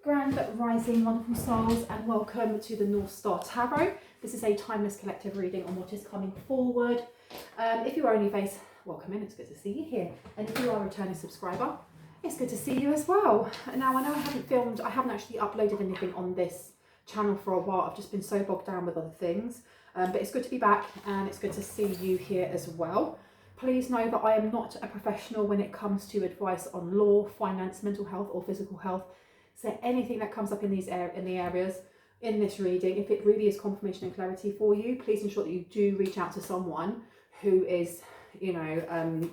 Grand Rising, wonderful souls, and welcome to the North Star Tarot. This is a timeless collective reading on what is coming forward. If you are a new face, welcome in, it's good to see you here. And if you are a returning subscriber, it's good to see you as well. Now, I know I haven't actually uploaded anything on this channel for a while. I've just been so bogged down with other things. But it's good to be back, and it's good to see you here as well. Please know that I am not a professional when it comes to advice on law, finance, mental health, or physical health. So anything that comes up in the areas in this reading, if it really is confirmation and clarity for you, please ensure that you do reach out to someone who is,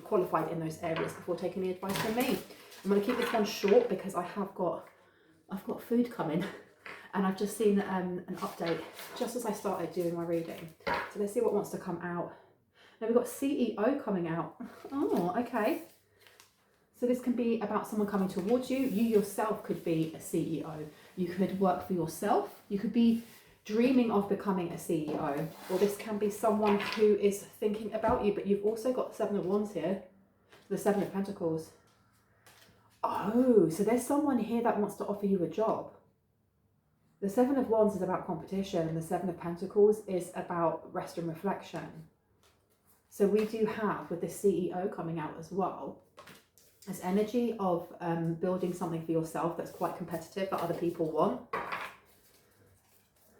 qualified in those areas before taking the advice from me. I'm going to keep this one short because I've got food coming, and I've just seen an update just as I started doing my reading. So let's see what wants to come out. Now we've got CEO coming out. Oh, okay. So this can be about someone coming towards you. You yourself could be a CEO. You could work for yourself. You could be dreaming of becoming a CEO. Or this can be someone who is thinking about you, but you've also got the Seven of Wands here. The Seven of Pentacles. Oh, so there's someone here that wants to offer you a job. The Seven of Wands is about competition, and the Seven of Pentacles is about rest and reflection. So we do have, with the CEO coming out as well, this energy of building something for yourself that's quite competitive that other people want.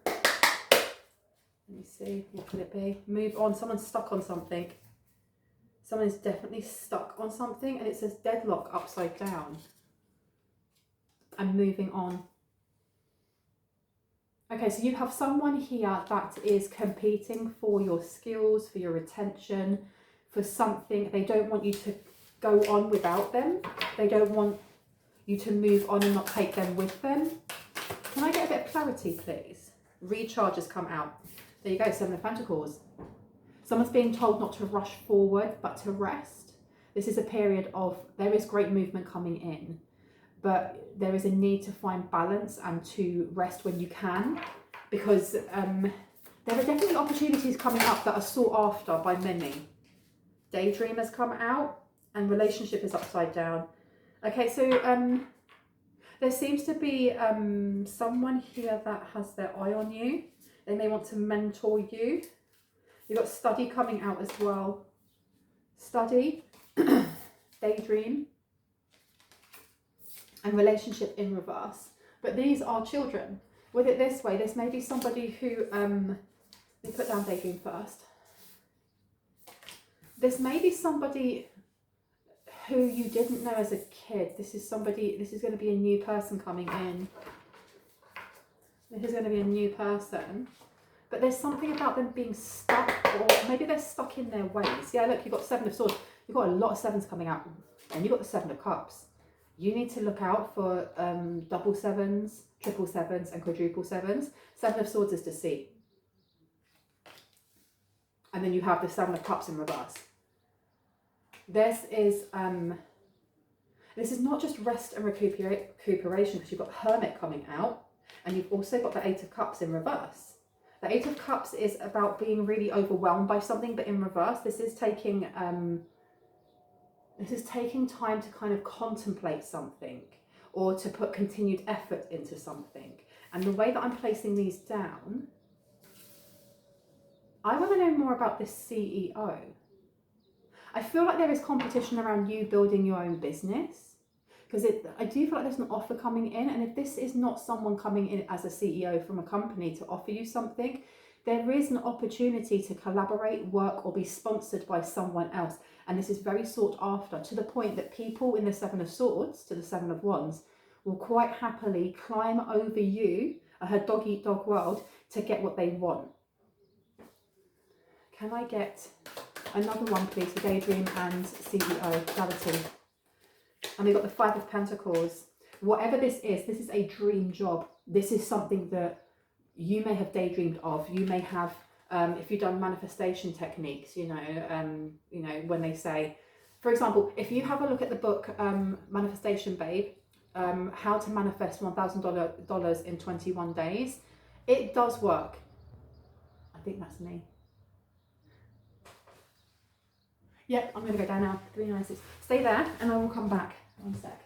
Let me see, what could it be? Move on, someone's stuck on something. Someone is definitely stuck on something, and it says deadlock upside down. And moving on. Okay, so you have someone here that is competing for your skills, for your attention, for something. They don't want you to go on without them. They don't want you to move on and not take them with them. Can I get a bit of clarity, please? Recharge has come out. There you go, Seven of Pentacles. Someone's being told not to rush forward, but to rest. This is a period of, there is great movement coming in, but there is a need to find balance and to rest when you can, because there are definitely opportunities coming up that are sought after by many. Daydream has come out, and relationship is upside down. Okay, so there seems to be someone here that has their eye on you. They may want to mentor you. You've got study coming out as well. Study, daydream, and relationship in reverse. But these are children. With it this way, this may be somebody who, let me put down daydream first. This may be somebody who you didn't know as a kid. This is going to be a new person coming in. This is going to be a new person. But there's something about them being stuck, or maybe they're stuck in their ways. Yeah, look, you've got Seven of Swords. You've got a lot of sevens coming out. And you've got the Seven of Cups. You need to look out for double sevens, triple sevens, and quadruple sevens. Seven of Swords is deceit. And then you have the Seven of Cups in reverse. This is not just rest and recuperation, because you've got Hermit coming out, and you've also got the Eight of Cups in reverse. The Eight of Cups is about being really overwhelmed by something, but in reverse, this is taking time to kind of contemplate something, or to put continued effort into something. And the way that I'm placing these down, I want to know more about this CEO. I feel like there is competition around you building your own business, because I do feel like there's an offer coming in, and if this is not someone coming in as a CEO from a company to offer you something, there is an opportunity to collaborate, work, or be sponsored by someone else, and this is very sought after, to the point that people in the Seven of Swords to the Seven of Wands will quite happily climb over you, a dog-eat-dog world, to get what they want. Can I get another one, please, for Daydream and CEO, clarity? And we've got the Five of Pentacles. Whatever this is a dream job. This is something that you may have daydreamed of. You may have, if you've done manifestation techniques, when they say, for example, if you have a look at the book Manifestation Babe, How to Manifest $1,000 in 21 Days, it does work. I think that's me. Yep, I'm going to go down now. 396. Stay there and I will come back. One sec.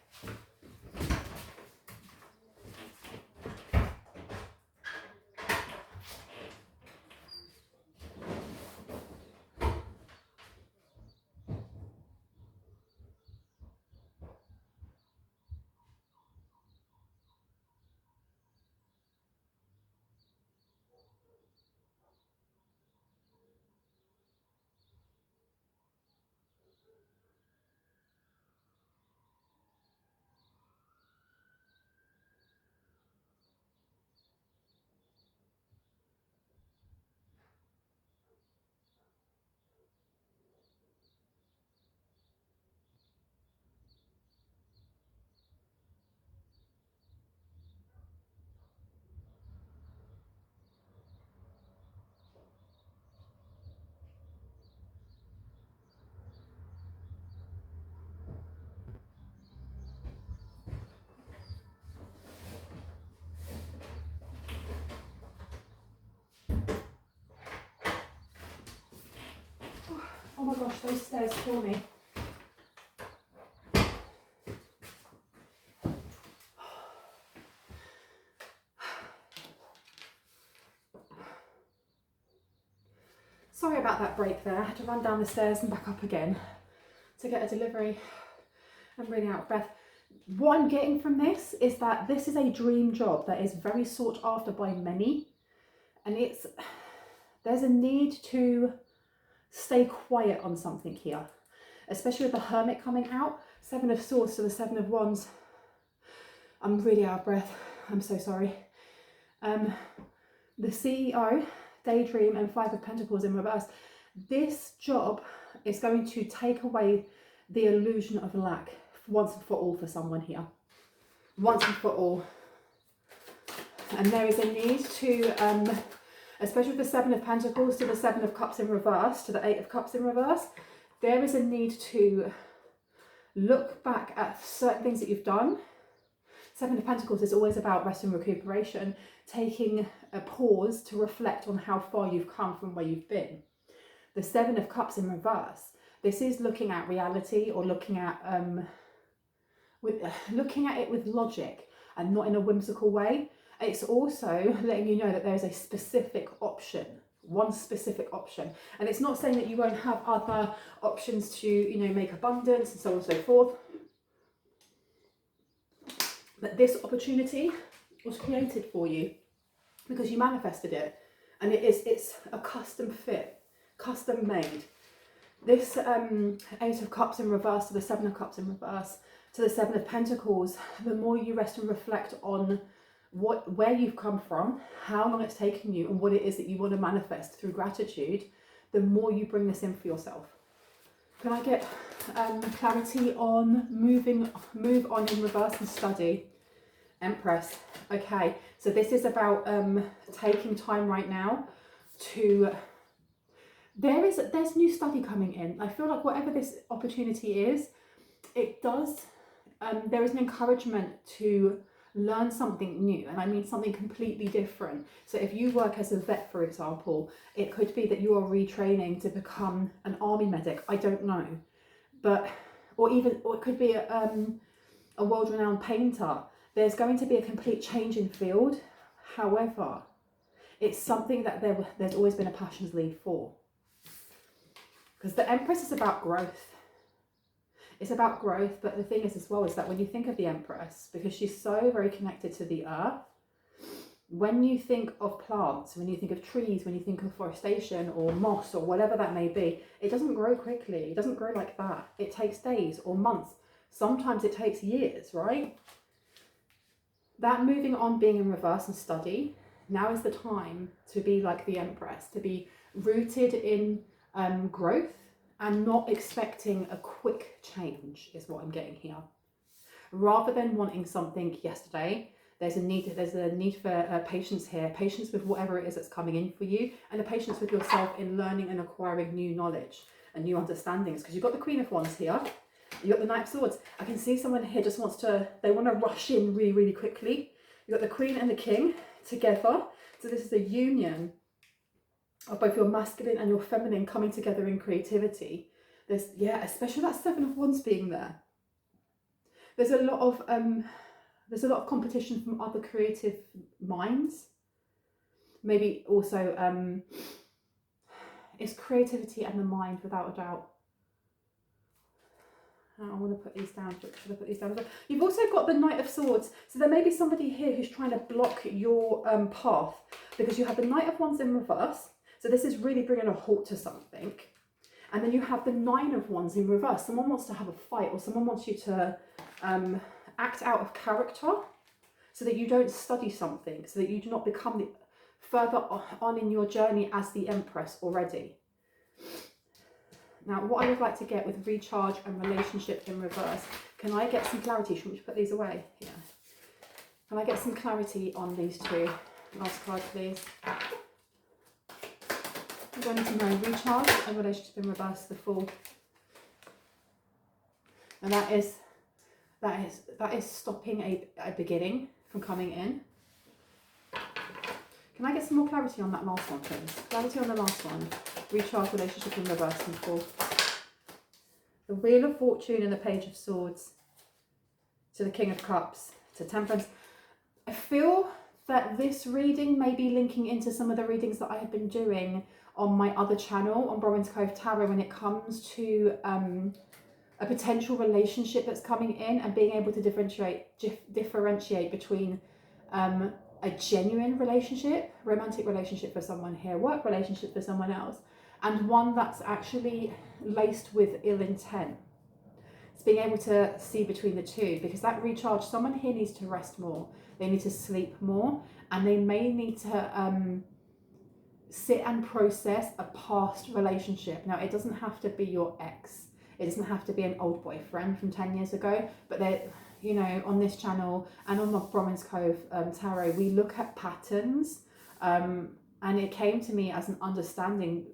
my gosh, those stairs kill me. Sorry about that break there. I had to run down the stairs and back up again to get a delivery. I'm really out of breath. What I'm getting from this is that this is a dream job that is very sought after by many, and there's a need to stay quiet on something here, especially with the Hermit coming out. 7 of Swords to the 7 of Wands. I'm really out of breath. I'm so sorry. The CEO, Daydream, and 5 of Pentacles in reverse. This job is going to take away the illusion of lack once and for all for someone here. Once and for all. And there is a need to, especially with the 7 of Pentacles to the 7 of Cups in reverse, to the 8 of Cups in reverse, there is a need to look back at certain things that you've done. 7 of Pentacles is always about rest and recuperation, taking a pause to reflect on how far you've come from where you've been. The 7 of Cups in reverse, this is looking at reality, or looking at it with logic and not in a whimsical way. It's also letting you know that there's a specific option, one specific option. And it's not saying that you won't have other options to, you know, make abundance and so on and so forth. But this opportunity was created for you because you manifested it. And it's a custom fit, custom made. This 8 of Cups in reverse to the 7 of Cups in reverse to the 7 of Pentacles, the more you rest and reflect on where you've come from, how long it's taken you, and what it is that you want to manifest through gratitude, the more you bring this in for yourself. Can I get clarity on move on in reverse and study? Empress. Okay, so this is about taking time right now to... There's new study coming in. I feel like whatever this opportunity is, it does, there is an encouragement to learn something new, and I mean something completely different. So if you work as a vet, for example, it could be that you are retraining to become an army medic. I don't know, but or it could be a world-renowned painter. There's going to be a complete change in field. However, it's something that there's always been a passions lead for, because the Empress is about growth. It's about growth, but the thing is as well is that when you think of the Empress, because she's so very connected to the earth, when you think of plants, when you think of trees, when you think of forestation or moss or whatever that may be, it doesn't grow quickly. It doesn't grow like that. It takes days or months. Sometimes it takes years, right? That moving on, being in reverse and study, now is the time to be like the Empress, to be rooted in growth, and not expecting a quick change is what I'm getting here. Rather than wanting something yesterday, there's a need for patience here, patience with whatever it is that's coming in for you, and a patience with yourself in learning and acquiring new knowledge and new understandings. Because you've got the Queen of Wands here, you've got the Knight of Swords. I can see someone here just they want to rush in really, really quickly. You've got the Queen and the King together. So this is a union of both your masculine and your feminine coming together in creativity. There's, yeah, especially that 7 of Wands being there. There's a lot of competition from other creative minds. Maybe also it's creativity and the mind, without a doubt. I want to put these down. Should I put these down as well? You've also got the Knight of Swords. So there may be somebody here who's trying to block your path, because you have the Knight of Wands in reverse. So this is really bringing a halt to something. And then you have the 9 of Wands in reverse. Someone wants to have a fight, or someone wants you to act out of character so that you don't study something, so that you do not become further on in your journey as the Empress already. Now, what I would like to get with recharge and relationship in reverse, can I get some clarity? Should we put these away? Yeah. Can I get some clarity on these two? Last card, please. I'm going to know recharge and relationship in reverse, the Fool. And that is stopping a beginning from coming in. Can I get some more clarity on that last one, please? Clarity on the last one. Recharge, relationship in reverse, and Fool. the Wheel of Fortune and the Page of Swords to the King of Cups to Temperance. I feel that this reading may be linking into some of the readings that I have been doing on my other channel, on Bronwen's Cove Tarot, when it comes to a potential relationship that's coming in and being able to differentiate between a genuine relationship, romantic relationship for someone here, work relationship for someone else, and one that's actually laced with ill intent. It's being able to see between the two, because that recharge, someone here needs to rest more, they need to sleep more, and they may need to sit and process a past relationship. Now, it doesn't have to be your ex, it doesn't have to be an old boyfriend from 10 years ago, but they're, you know, on this channel and on the Bronwen's Cove Tarot, we look at patterns, and it came to me as an understanding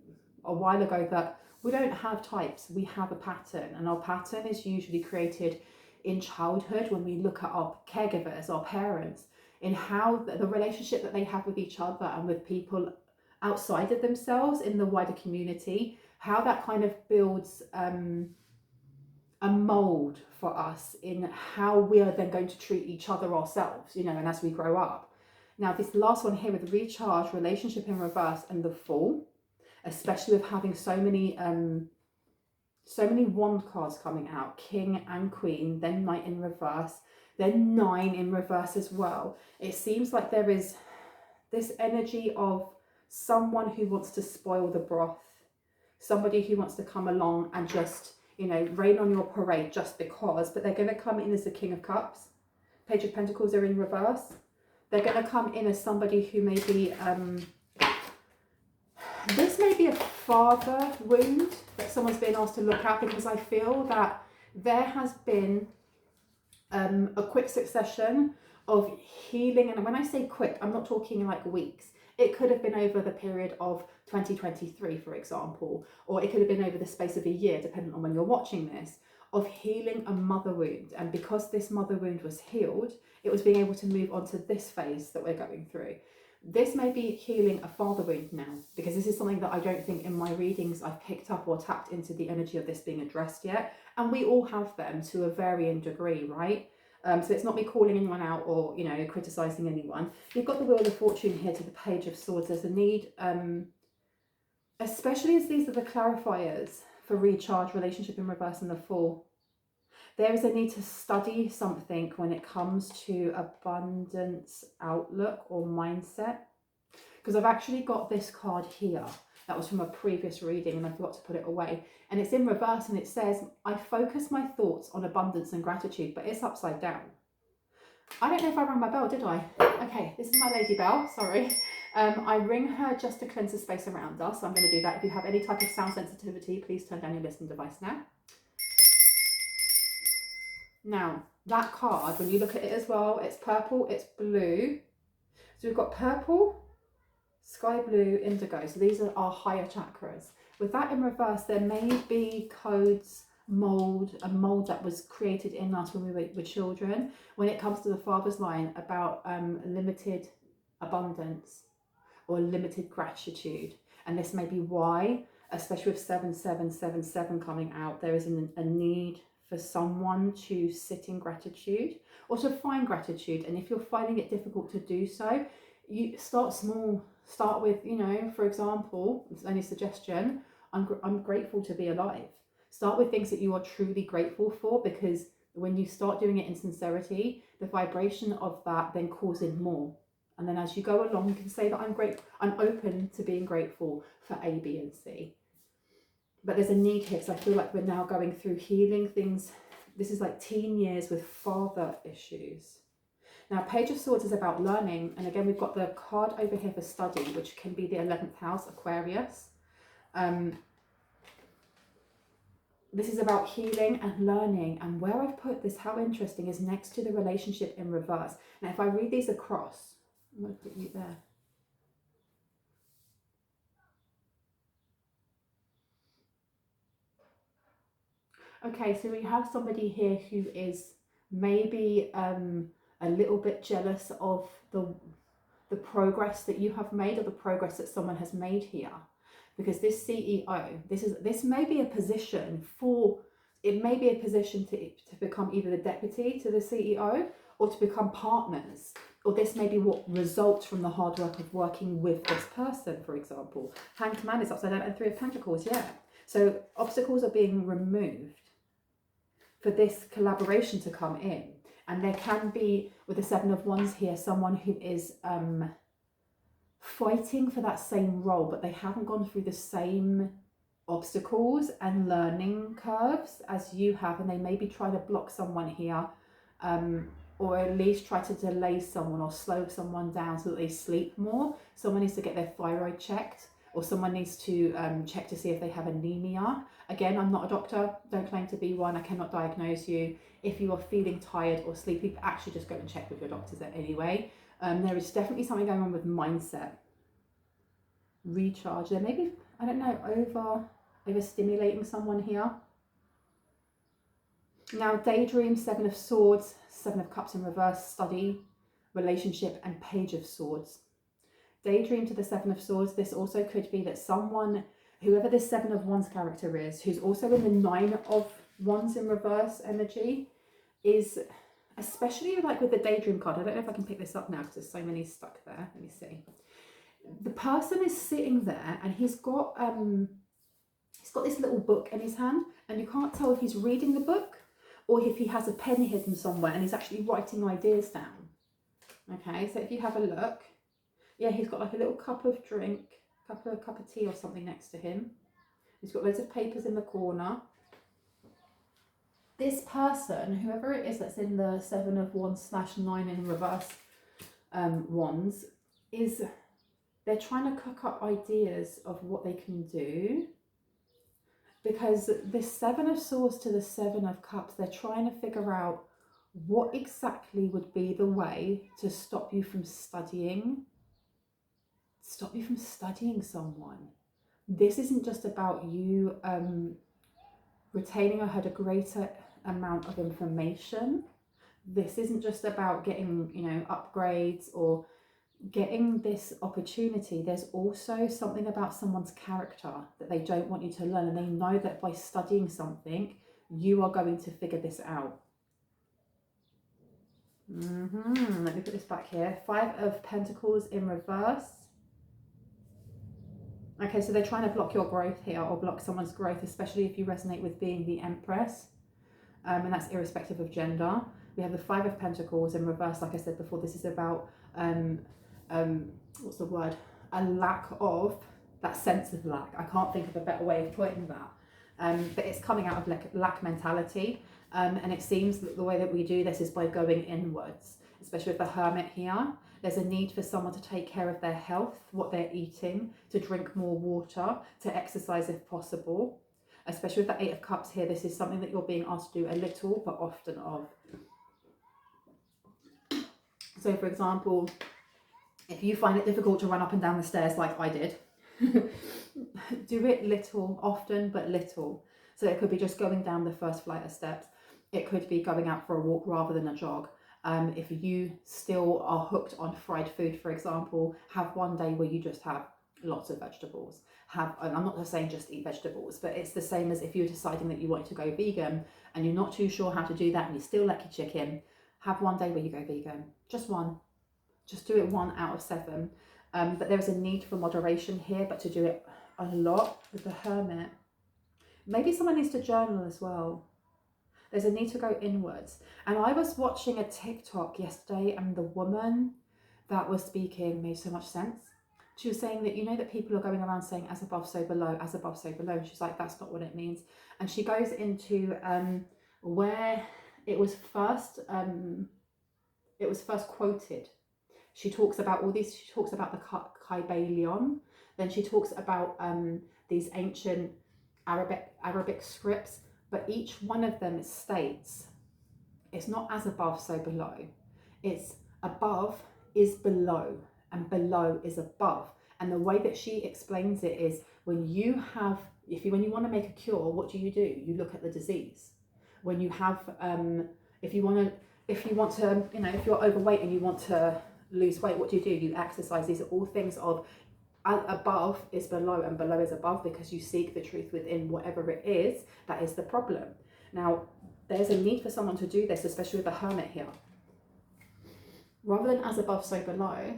a while ago that we don't have types, we have a pattern, and our pattern is usually created in childhood when we look at our caregivers, our parents, in how the relationship that they have with each other and with people outside of themselves in the wider community, how that kind of builds a mold for us in how we are then going to treat each other ourselves, you know, and as we grow up. Now, this last one here with recharge, relationship in reverse, and the Fool, especially with having so many wand cards coming out, King and Queen, then Knight in reverse, then 9 in reverse as well. It seems like there is this energy of someone who wants to spoil the broth, somebody who wants to come along and just, you know, rain on your parade just because, but they're going to come in as the King of Cups. Page of Pentacles are in reverse. They're going to come in as somebody who may be, this may be a father wound that someone's being asked to look at, because I feel that there has been a quick succession of healing. And when I say quick, I'm not talking like weeks. It could have been over the period of 2023, for example, or it could have been over the space of a year, depending on when you're watching this, of healing a mother wound. And because this mother wound was healed, it was being able to move on to this phase that we're going through. This may be healing a father wound now, because this is something that I don't think in my readings I've picked up or tapped into the energy of this being addressed yet. And we all have them to a varying degree, right? So it's not me calling anyone out or, you know, criticising anyone. You've got the Wheel of Fortune here to the Page of Swords. There's a need, especially as these are the clarifiers for recharge, relationship in reverse, and the Fool. There is a need to study something when it comes to abundance outlook or mindset. Because I've actually got this card here. That was from a previous reading and I forgot to put it away. And it's in reverse and it says, I focus my thoughts on abundance and gratitude, but it's upside down. I don't know if I rang my bell, did I? Okay, this is my lady bell, sorry. I ring her just to cleanse the space around us. So I'm going to do that. If you have any type of sound sensitivity, please turn down your listening device now. Now, that card, when you look at it as well, it's purple, it's blue. So we've got purple, sky blue, indigo. So these are our higher chakras. With that in reverse, there may be codes, a mold that was created in us when we were children, when it comes to the father's line about limited abundance or limited gratitude. And this may be why, especially with 7777 coming out, there is a need for someone to sit in gratitude or to find gratitude. And if you're finding it difficult to do so, you start small. Start with, you know, for example, it's only a suggestion, I'm grateful to be alive. Start with things that you are truly grateful for, because when you start doing it in sincerity, the vibration of that then calls in more. And then as you go along, you can say that I'm open to being grateful for A, B, and C. But there's a need here, because I feel like we're now going through healing things. This is like teen years with father issues. Now, Page of Swords is about learning. And again, we've got the card over here for study, which can be the 11th house, Aquarius. This is about healing and learning. And where I've put this, how interesting, is next to the relationship in reverse. Now, if I read these across, I'm going to put you there. Okay, so we have somebody here who is maybe a little bit jealous of the progress that you have made, or the progress that someone has made here, because this CEO, this may be a position for it may be a position to become either the deputy to the CEO or to become partners. Or this may be what results from the hard work of working with this person, for example. Hanged Man is upside down and Three of Pentacles, yeah. So obstacles are being removed for this collaboration to come in. And there can be, with the Seven of Wands here, someone who is fighting for that same role, but they haven't gone through the same obstacles and learning curves as you have, and they maybe try to block someone here, or at least try to delay someone or slow someone down so that they sleep more. Someone needs to get their thyroid checked, or someone needs to check to see if they have anemia. Again, I'm not a doctor, don't claim to be one, I cannot diagnose you. If you are feeling tired or sleepy, actually just go and check with your doctors anyway. There is definitely something going on with mindset. Recharge. There may be, I don't know, overstimulating someone here. Now, daydream, Seven of Swords, Seven of Cups in reverse, study, relationship, and Page of Swords. Daydream to the Seven of Swords. This also could be that someone, whoever this Seven of Wands character is, who's also in the Nine of Wands in reverse energy, is, especially like with the daydream card, I don't know if I can pick this up now because there's so many stuck there. Let me see. The person is sitting there and he's got this little book in his hand, and you can't tell if he's reading the book or if he has a pen hidden somewhere and he's actually writing ideas down. Okay, so if you have a look, yeah, he's got like a little cup of drink, cup of tea or something next to him. He's got loads of papers in the corner. This person, whoever it is that's in the Seven of Wands / 9 in reverse wands, they're trying to cook up ideas of what they can do. Because this Seven of Swords to the Seven of Cups, they're trying to figure out what exactly would be the way to stop you from studying. Stop you from studying someone. This isn't just about you retaining or had a greater amount of information. This isn't just about getting, upgrades or getting this opportunity. There's also something about someone's character that they don't want you to learn, and they know that by studying something you are going to figure this out. Let me put this back here. Five of Pentacles in reverse. Okay, so they're trying to block your growth here, or block someone's growth, especially if you resonate with being the Empress, and that's irrespective of gender. We have the Five of Pentacles in reverse. Like I said before, this is about what's the word? A lack of, that sense of lack. I can't think of a better way of putting that. But it's coming out of lack mentality. And it seems that the way that we do this is by going inwards, especially with the Hermit here. There's a need for someone to take care of their health, what they're eating, to drink more water, to exercise if possible. Especially with the Eight of Cups here, this is something that you're being asked to do a little but often of. So for example, if you find it difficult to run up and down the stairs like I did, do it little, often, but little. So it could be just going down the first flight of steps. It could be going out for a walk rather than a jog. If you still are hooked on fried food, for example, have one day where you just have lots of vegetables. I'm not just saying just eat vegetables, but it's the same as if you're deciding that you want to go vegan and you're not too sure how to do that and you still like your chicken. Have one day where you go vegan. Just one. Just do it 1 out of 7. But there is a need for moderation here, but to do it a lot with the Hermit. Maybe someone needs to journal as well. There's a need to go inwards. And I was watching a TikTok yesterday, and the woman that was speaking made so much sense. She was saying that, that people are going around saying as above, so below, as above, so below. And she's like, that's not what it means. And she goes into where it was first quoted. She talks about all these, she talks about the Kybalion, then she talks about these ancient Arabic scripts, but each one of them states, it's not as above, so below. It's above is below, and below is above. And the way that she explains it is when you want to make a cure, what do? You look at the disease. When you have, if you want to, if you're overweight and you want to lose weight, what do? You exercise. These are all things of above is below and below is above, because you seek the truth within whatever it is that is the problem. Now, there's a need for someone to do this, especially with the Hermit here. Rather than as above, so below,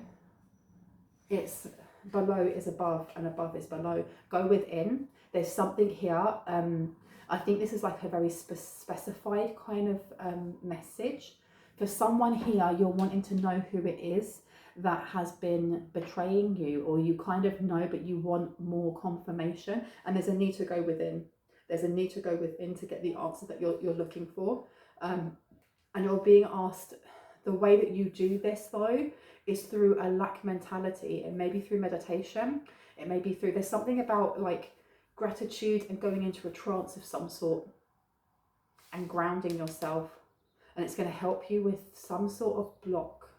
it's below is above and above is below. Go within. There's something here. I think this is like a very specified kind of message. For someone here, you're wanting to know who it is that has been betraying you, or you kind of know, but you want more confirmation. And there's a need to go within. There's a need to go within to get the answer that you're looking for. And you're being asked, the way that you do this though, is through a lack mentality. It may be through meditation. It may be through, there's something about like gratitude and going into a trance of some sort and grounding yourself. And it's going to help you with some sort of block.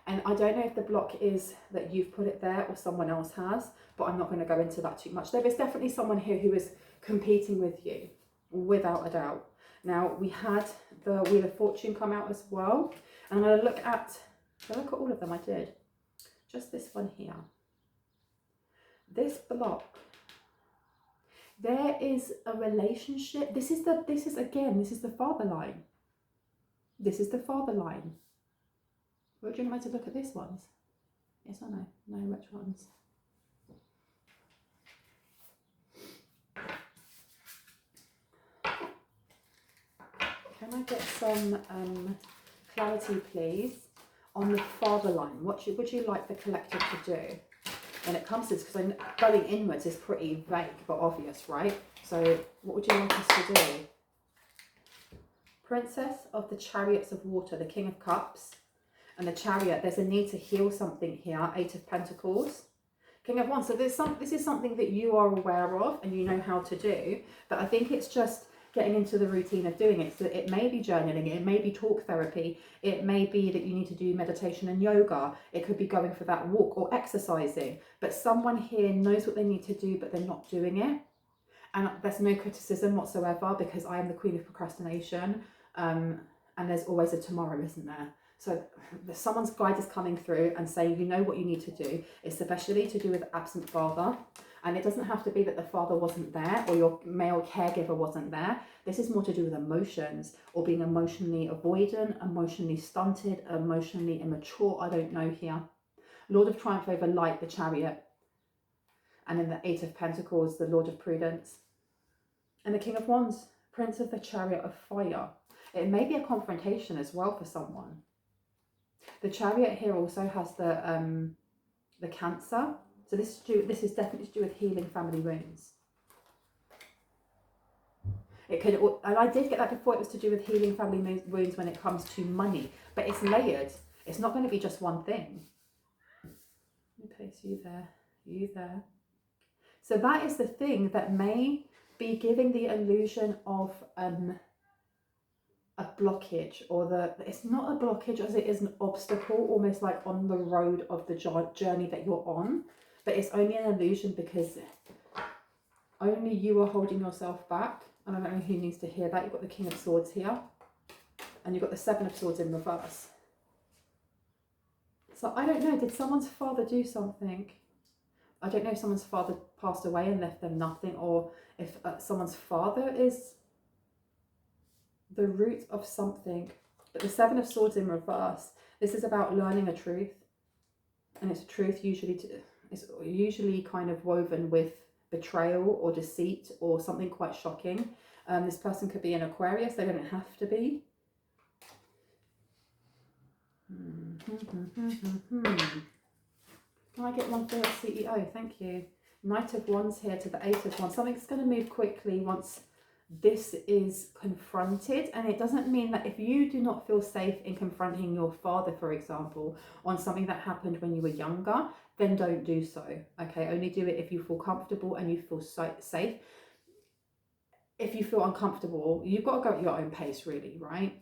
And I don't know if the block is that you've put it there or someone else has, but I'm not going to go into that too much. There is definitely someone here who is competing with you, without a doubt. Now, we had the Wheel of Fortune come out as well. And I'm going to look at all of them. I did. Just this one here. This block. There is a relationship. This is the father line. This is the father line. Would you like me to look at these ones? Yes or no? No, which ones? Can I get some clarity, please, on the father line? What would you like the collective to do when it comes to this? Because going inwards is pretty vague but obvious, right? So what would you like us to do? Princess of the Chariots of Water, the King of Cups, and the Chariot. There's a need to heal something here. 8 of Pentacles. King of Wands. So this is something that you are aware of and you know how to do. But I think it's just getting into the routine of doing it. So it may be journaling, it may be talk therapy, it may be that you need to do meditation and yoga, it could be going for that walk or exercising. But someone here knows what they need to do, but they're not doing it. And there's no criticism whatsoever, because I am the queen of procrastination. And there's always a tomorrow, isn't there? So someone's guide is coming through and saying, you know what you need to do. It's especially to do with absent father. And it doesn't have to be that the father wasn't there or your male caregiver wasn't there. This is more to do with emotions, or being emotionally avoidant, emotionally stunted, emotionally immature. I don't know here. Lord of Triumph over Light, the Chariot. And then the 8 of Pentacles, the Lord of Prudence. And the King of Wands, Prince of the Chariot of Fire. It may be a confrontation as well for someone. The Chariot here also has the Cancer. So this is definitely to do with healing family wounds. It could, and I did get that before, it was to do with healing family wounds when it comes to money. But it's layered. It's not going to be just one thing. Let me place you there, you there. So that is the thing that may be giving the illusion of a blockage, or it's not a blockage as it is an obstacle, almost like on the road of the journey that you're on. But it's only an illusion because only you are holding yourself back. And I don't know who needs to hear that. You've got the King of Swords here. And you've got the 7 of Swords in reverse. So I don't know. Did someone's father do something? I don't know if someone's father passed away and left them nothing. Or if someone's father is the root of something. But the 7 of Swords in reverse. This is about learning a truth. And it's a truth it's usually kind of woven with betrayal or deceit or something quite shocking. This person could be an Aquarius. They don't have to be. Can I get one for your CEO? Thank you. Knight of Wands here to the 8 of Wands. Something's going to move quickly once this is confronted. And it doesn't mean that if you do not feel safe in confronting your father, for example, on something that happened when you were younger, then don't do so. Okay, only do it if you feel comfortable and you feel safe. If you feel uncomfortable, you've got to go at your own pace, really, right?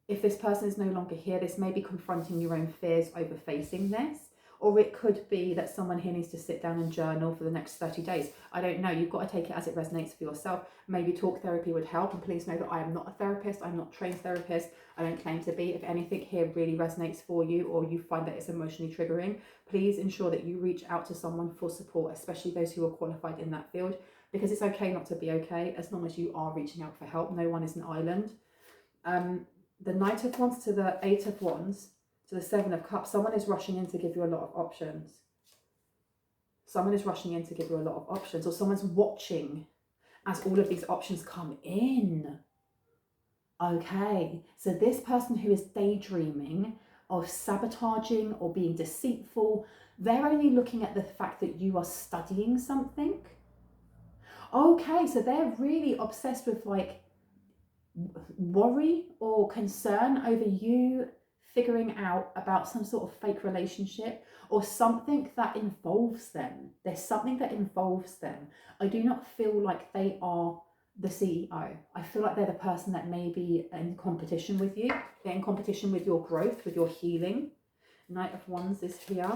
If this person is no longer here, this may be confronting your own fears over facing this. Or it could be that someone here needs to sit down and journal for the next 30 days. I don't know. You've got to take it as it resonates for yourself. Maybe talk therapy would help. And please know that I am not a therapist. I'm not a trained therapist. I don't claim to be. If anything here really resonates for you, or you find that it's emotionally triggering, please ensure that you reach out to someone for support, especially those who are qualified in that field. because it's okay not to be okay as long as you are reaching out for help. No one is an island. The Knight of Wands to the Eight of Wands to the Seven of Cups, someone is rushing in to give you a lot of options. Someone is rushing in to give you a lot of options, or someone's watching as all of these options come in. Okay, so this person who is daydreaming of sabotaging or being deceitful, they're only looking at the fact that you are studying something. Okay, so they're really obsessed with like worry or concern over you figuring out about some sort of fake relationship or something that involves them. There's something that involves them. I do not feel like they are the CEO. I feel like they're the person that may be in competition with you. They're in competition with your growth, with your healing. Knight of Wands is here.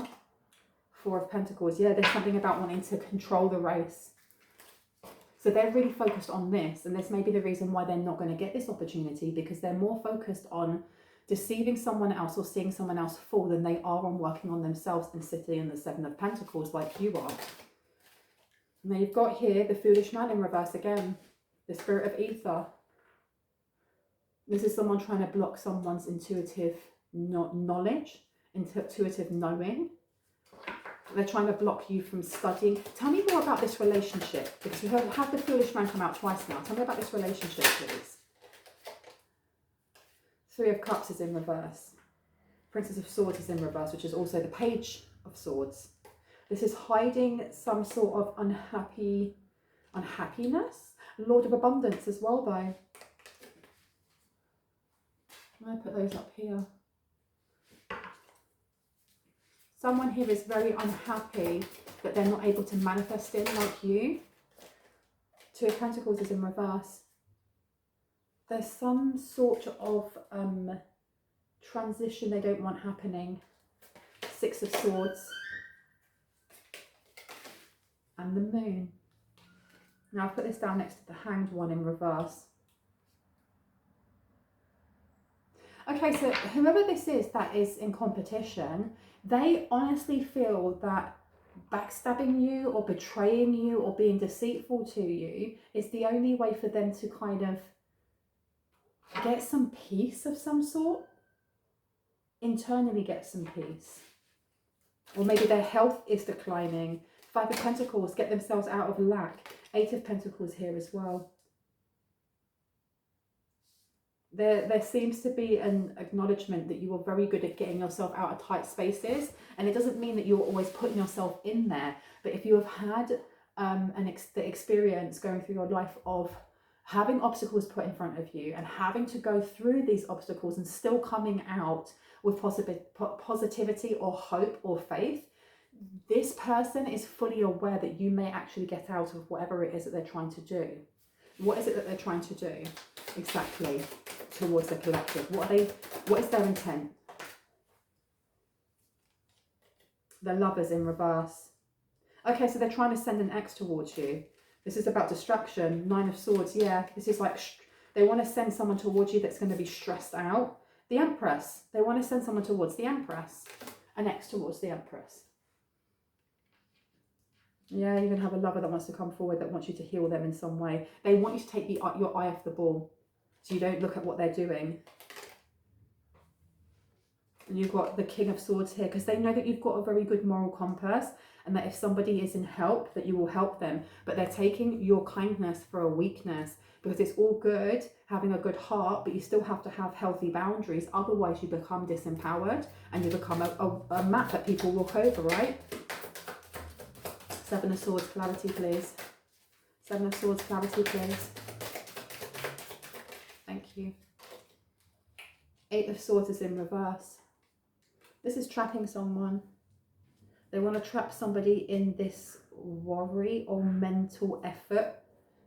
Four of Pentacles. Yeah, there's something about wanting to control the race. So they're really focused on this, and this may be the reason why they're not going to get this opportunity, because they're more focused on deceiving someone else or seeing someone else fall than they are on working on themselves and sitting in the Seven of Pentacles like you are. Now you've got here the Foolish Man in reverse again, the Spirit of Ether. This is someone trying to block someone's intuitive knowledge, intuitive knowing. They're trying to block you from studying. Tell me more about this relationship, because we've had the Foolish Man come out twice now. Tell me about this relationship, please. Three of Cups is in reverse. Princess of Swords is in reverse, which is also the Page of Swords. This is hiding some sort of unhappiness. Lord of Abundance as well, though. I'm going to put those up here. Someone here is very unhappy that they're not able to manifest in like you. Two of Pentacles is in reverse. There's some sort of transition they don't want happening. Six of Swords. And the Moon. Now I've put this down next to the Hanged one in reverse. Okay, so whoever this is that is in competition, they honestly feel that backstabbing you or betraying you or being deceitful to you is the only way for them to kind of get some peace of some sort. Internally get some peace. Or maybe their health is declining. Five of Pentacles, get themselves out of lack. Eight of Pentacles here as well. There seems to be an acknowledgement that you are very good at getting yourself out of tight spaces, and it doesn't mean that you're always putting yourself in there, but if you have had the experience going through your life of having obstacles put in front of you and having to go through these obstacles and still coming out with positivity or hope or faith, this person is fully aware that you may actually get out of whatever it is that they're trying to do. What is it that they're trying to do exactly towards the collective? What is their intent? The Lovers in reverse. Okay, so they're trying to send an ex towards you. This is about distraction. Nine of Swords, yeah. This is like, they want to send someone towards you that's going to be stressed out. The Empress. They want to send someone towards the Empress. An ex towards the Empress. Yeah, you even have a lover that wants to come forward, that wants you to heal them in some way. They want you to take your eye off the ball, so you don't look at what they're doing. And you've got the King of Swords here, because they know that you've got a very good moral compass, and that if somebody is in help, that you will help them. But they're taking your kindness for a weakness, because it's all good having a good heart, but you still have to have healthy boundaries. Otherwise, you become disempowered, and you become a mat that people walk over, right? Seven of Swords, clarity, please. Seven of Swords, clarity, please. Thank you. Eight of Swords is in reverse. This is trapping someone. They want to trap somebody in this worry or mental effort.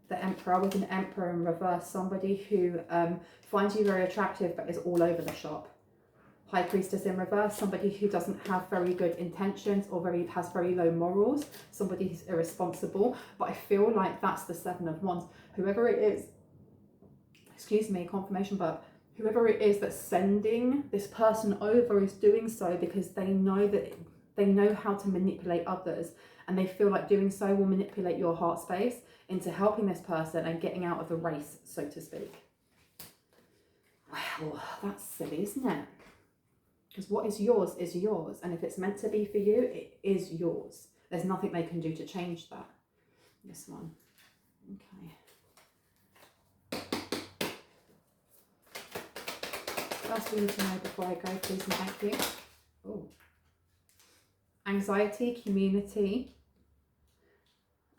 The Emperor, with an Emperor in reverse. Somebody who finds you very attractive but is all over the shop. High Priestess in reverse, somebody who doesn't have very good intentions or has very low morals, somebody who's irresponsible, but I feel like that's the Seven of Wands. Whoever it is, excuse me, confirmation, but whoever it is that's sending this person over is doing so because they know that They know how to manipulate others, and they feel like doing so will manipulate your heart space into helping this person and getting out of the race, so to speak. Well, that's silly, isn't it? Because what is yours, and if it's meant to be for you, it is yours. There's nothing they can do to change that. This one. Okay. What else do we need to know before I go, please and thank you? Oh. Anxiety, community,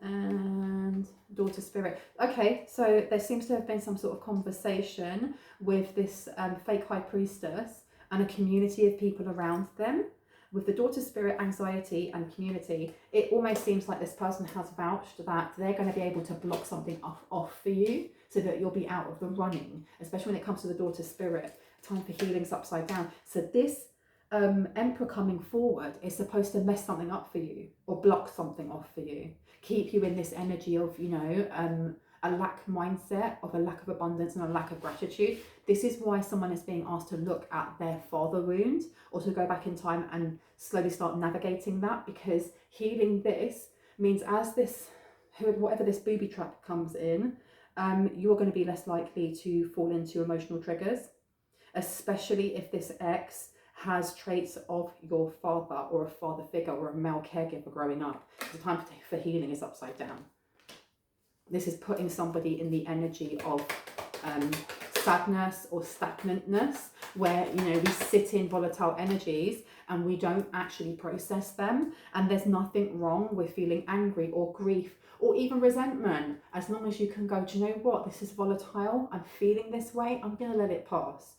and daughter spirit. Okay, so there seems to have been some sort of conversation with this fake high priestess and a community of people around them. With the daughter spirit, anxiety and community, it almost seems like this person has vouched that they're going to be able to block something off for you so that you'll be out of the running, especially when it comes to the daughter spirit. Time for healing's upside down. So this Emperor coming forward is supposed to mess something up for you or block something off for you, keep you in this energy of, you know, a lack mindset, of a lack of abundance and a lack of gratitude. This is why someone is being asked to look at their father wound or to go back in time and slowly start navigating that, because healing this means as this, whatever this booby trap comes in, you're going to be less likely to fall into emotional triggers, especially if this ex has traits of your father or a father figure or a male caregiver growing up. The time for healing is upside down. This is putting somebody in the energy of sadness or stagnantness, where, you know, we sit in volatile energies and we don't actually process them. And there's nothing wrong with feeling angry or grief or even resentment, as long as you can go, do you know what, this is volatile, I'm feeling this way, I'm going to let it pass.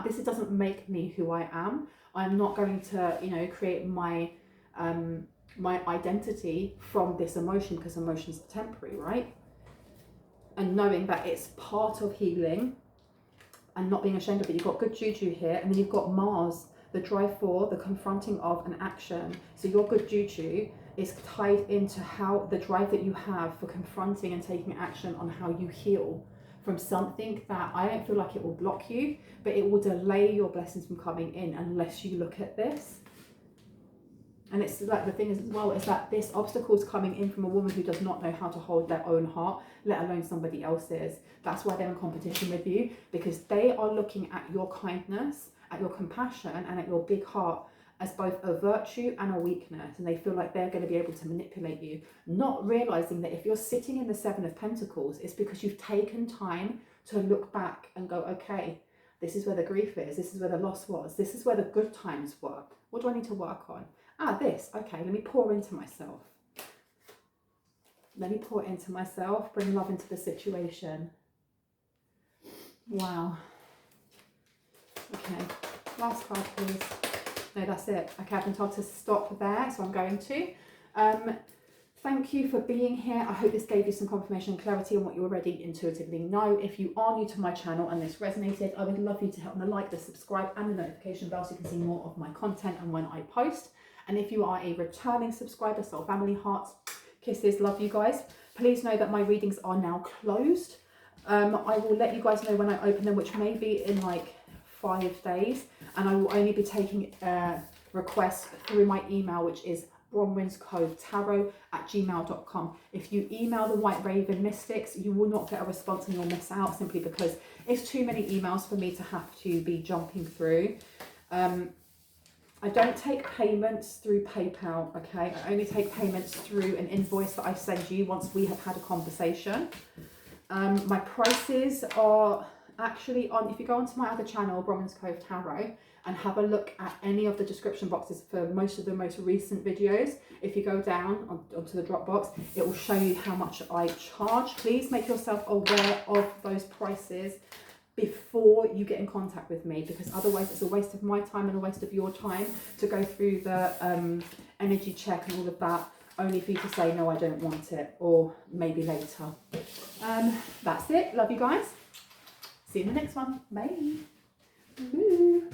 This doesn't make me who I am. I'm not going to, you know, create my my identity from this emotion, because emotions are temporary, right? And knowing that it's part of healing and not being ashamed of it. You've got good juju here, and then you've got Mars, the drive for, the confronting of, an action. So your good juju is tied into how the drive that you have for confronting and taking action on how you heal from something that I don't feel like it will block you, but it will delay your blessings from coming in unless you look at this. And it's like, the thing is as well, is that this obstacle is coming in from a woman who does not know how to hold their own heart, let alone somebody else's. That's why they're in competition with you, because they are looking at your kindness, at your compassion, and at your big heart as both a virtue and a weakness, and they feel like they're going to be able to manipulate you, not realizing that if you're sitting in the Seven of Pentacles, it's because you've taken time to look back and go, okay, this is where the grief is, this is where the loss was, this is where the good times were. What do I need to work on? This, okay, let me pour into myself. Let me pour into myself, bring love into the situation. Wow. Okay, last card, please. No, that's it. Okay, I've been told to stop there, so I'm going to. Thank you for being here. I hope this gave you some confirmation and clarity on what you already intuitively know. If you are new to my channel and this resonated, I would love you to hit on the like, the subscribe and the notification bell so you can see more of my content and when I post. And if you are a returning subscriber, soul family, hearts, kisses, love you guys. Please know that my readings are now closed. I will let you guys know when I open them, which may be in like 5 days, and I will only be taking requests through my email, which is bronwenscovetarot@gmail.com. If you email the White Raven Mystics, you will not get a response and you'll miss out, simply because it's too many emails for me to have to be jumping through. I don't take payments through PayPal, okay? I only take payments through an invoice that I send you once we have had a conversation. My prices are actually on, if you go onto my other channel, Bronwen's Cove Tarot, and have a look at any of the description boxes for most of the most recent videos. If you go down onto the drop box, it will show you how much I charge. Please make yourself aware of those prices before you get in contact with me, because otherwise it's a waste of my time and a waste of your time to go through the energy check and all of that, only for you to say, no, I don't want it, or maybe later. That's it. Love you guys. See you in the next one. Bye. Woo.